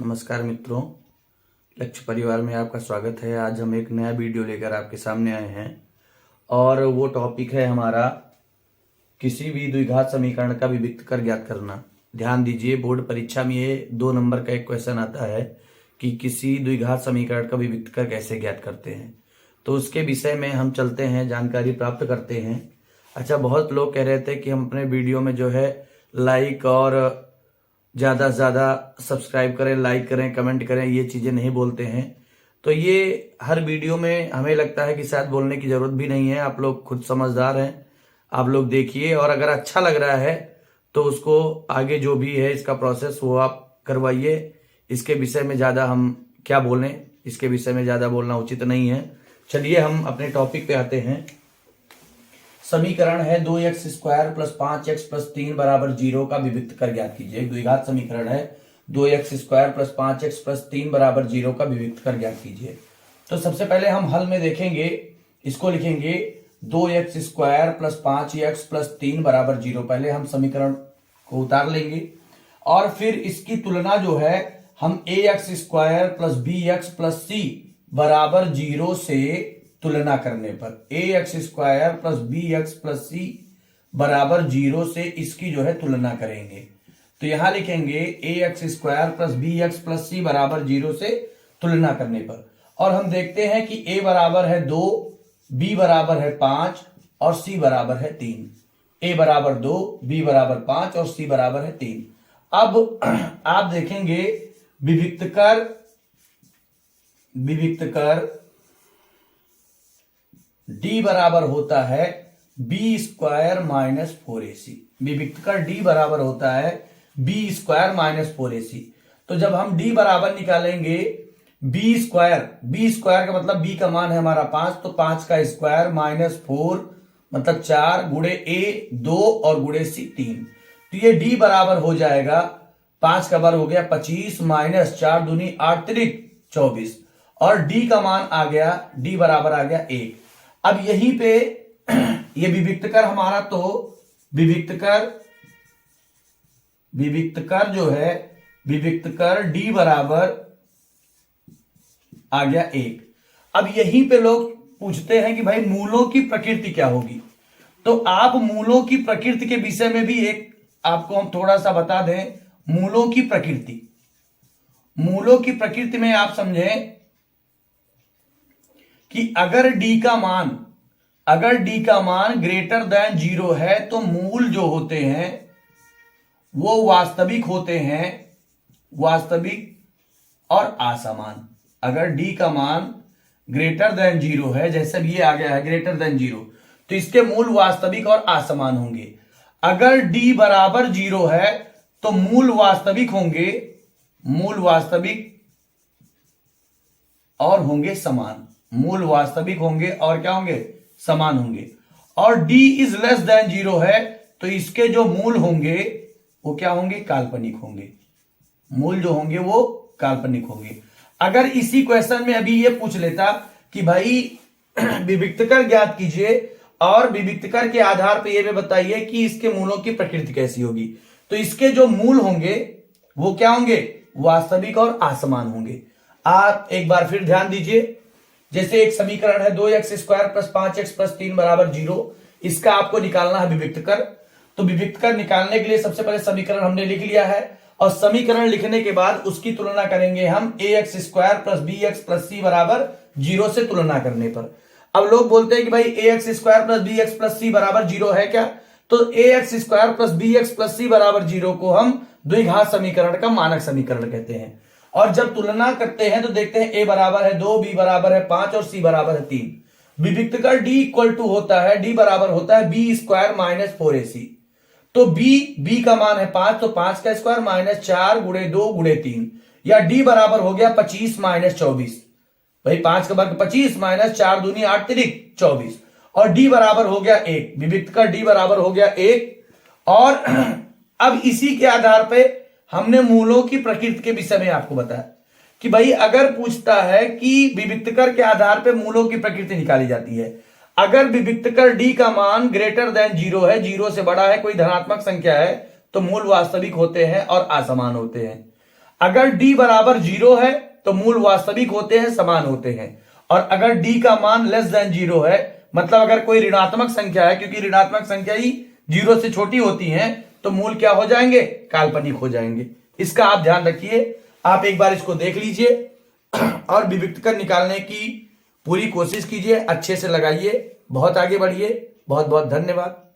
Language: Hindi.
नमस्कार मित्रों, लक्ष्य परिवार में आपका स्वागत है। आज हम एक नया वीडियो लेकर आपके सामने आए हैं और वो टॉपिक है हमारा किसी भी द्विघात समीकरण का विविक्त कर ज्ञात करना। ध्यान दीजिए, बोर्ड परीक्षा में ये 2 नंबर का एक क्वेश्चन आता है कि किसी द्विघात समीकरण का विविक्त कर कैसे ज्ञात करते हैं। तो उसके विषय में हम चलते हैं, जानकारी प्राप्त करते हैं। अच्छा, बहुत लोग कह रहे थे कि हम अपने वीडियो में जो है लाइक और ज़्यादा से ज़्यादा सब्सक्राइब करें, लाइक करें, कमेंट करें, ये चीज़ें नहीं बोलते हैं। तो ये हर वीडियो में हमें लगता है कि शायद बोलने की ज़रूरत भी नहीं है। आप लोग खुद समझदार हैं, आप लोग देखिए और अगर अच्छा लग रहा है तो उसको आगे जो भी है इसका प्रोसेस वो आप करवाइए। इसके विषय में ज़्यादा हम क्या बोलें, इसके विषय में ज़्यादा बोलना उचित नहीं है। चलिए हम अपने टॉपिक पे आते हैं। समीकरण है 2x² + 5x + 3 = 0 का विविक्त कर ज्ञात कीजिए। द्विघात समीकरण है 2x² + 5x + 3 = 0 का विविक्त कर ज्ञात कीजिए। तो सबसे पहले हम हल में देखेंगे, इसको लिखेंगे 2x² + 5x + 3 = 0। पहले हम समीकरण को उतार लेंगे और फिर इसकी तुलना जो है हम ax² + bx + c = 0 से तुलना करने पर ax² + bx + c = 0 से इसकी जो है तुलना करेंगे। तो यहां लिखेंगे ax² + bx + c = 0 से तुलना करने पर। और हम देखते हैं कि a बराबर है 2, b बराबर है 5 और c बराबर है 3। a बराबर 2, b बराबर 5 और c बराबर है 3। अब आप देखेंगे विविक्त d बराबर होता है b² - 4ac। विविक्त कर d बराबर होता है b² - 4ac। तो जब हम d बराबर निकालेंगे b² का मतलब b का मान है हमारा 5, तो 5 का स्क्वायर -4 मतलब 4 गुणे a 2 और गुणे c 3। तो ये d बराबर हो जाएगा 5 का वर्ग हो गया 25 - 4 दूनी 8 त्रिक 24 और d का मान आ गया, d बराबर आ गया 1। अब यहीं पे ये विविक्त कर हमारा, तो विविक्त कर जो है विविक्त कर d बराबर आ गया 1। अब यहीं पे लोग पूछते हैं कि भाई मूलों की प्रकृति क्या होगी। तो आप मूलों की प्रकृति के विषय में भी एक आपको हम थोड़ा सा बता दें। मूलों की प्रकृति में आप समझें कि अगर d का मान ग्रेटर देन 0 है तो मूल जो होते हैं वो वास्तविक होते हैं, वास्तविक और असमान। अगर d का मान ग्रेटर देन 0 है, जैसे भी ये आ गया है ग्रेटर देन 0, तो इसके मूल वास्तविक और असमान होंगे। अगर d बराबर 0 है तो मूल वास्तविक और होंगे समान। मूल वास्तविक होंगे और क्या होंगे, समान होंगे। और d इज लेस देन 0 है तो इसके जो मूल होंगे वो क्या होंगे, काल्पनिक होंगे। मूल जो होंगे वो काल्पनिक होंगे। अगर इसी क्वेश्चन में अभी ये पूछ लेता कि भाई विविक्त कर ज्ञात कीजिए और विविक्त कर के आधार पर ये बताइए कि इसके मूलों की प्रकृति कैसी होगी, तो इसके जो मूल होंगे वो क्या होंगे, वास्तविक और असमान होंगे। आप एक बार फिर ध्यान दीजिए, जैसे एक समीकरण है 2x² + 5x + 3 = 0, इसका आपको निकालना है विविक्त कर। तो विविक्त कर निकालने के लिए सबसे पहले समीकरण हमने लिख लिया है और समीकरण लिखने के बाद उसकी तुलना करेंगे हम ax² + bx + c = 0 से तुलना करने पर। अब लोग बोलते हैं कि भाई ax² + bx + c = 0 है क्या, तो ax² + bx + c = 0 को हम द्विघात समीकरण का मानक समीकरण कहते हैं। और जब तुलना करते हैं तो देखते हैं a बराबर है 2, b बराबर है 5 और c बराबर है 3। विविक्त कर d होता है, d बराबर होता है b² - 4ac। तो b का मान है 5, तो 5 का स्क्वायर -4 गुणे 2 गुणे 3, या d बराबर हो गया 25 - 24। भाई 5 का वर्ग 25 - 4 दूनी 8 त्रिक 24 और d बराबर हो गया 1। विविक्त कर d बराबर हो गया 1। और अब इसी के आधार पे हमने मूलों की प्रकृति के विषय में आपको बताया कि भाई अगर पूछता है कि विविक्त कर के आधार पे मूलों की प्रकृति निकाली जाती है। अगर विविक्त कर d का मान ग्रेटर देन 0 है, 0 से बड़ा है, कोई धनात्मक संख्या है, तो मूल वास्तविक होते हैं और असमान होते हैं। अगर d बराबर 0 है तो मूल वास्तविक होते हैं, समान होते हैं। और अगर d का मान लेस देन 0 है, मतलब अगर कोई ऋणात्मक संख्या है, क्योंकि ऋणात्मक संख्या ही 0 से छोटी होती है, तो मूल क्या हो जाएंगे, काल्पनिक हो जाएंगे। इसका आप ध्यान रखिए, आप एक बार इसको देख लीजिए और विविक्तकर निकालने की पूरी कोशिश कीजिए, अच्छे से लगाइए, बहुत आगे बढ़िए। बहुत बहुत धन्यवाद।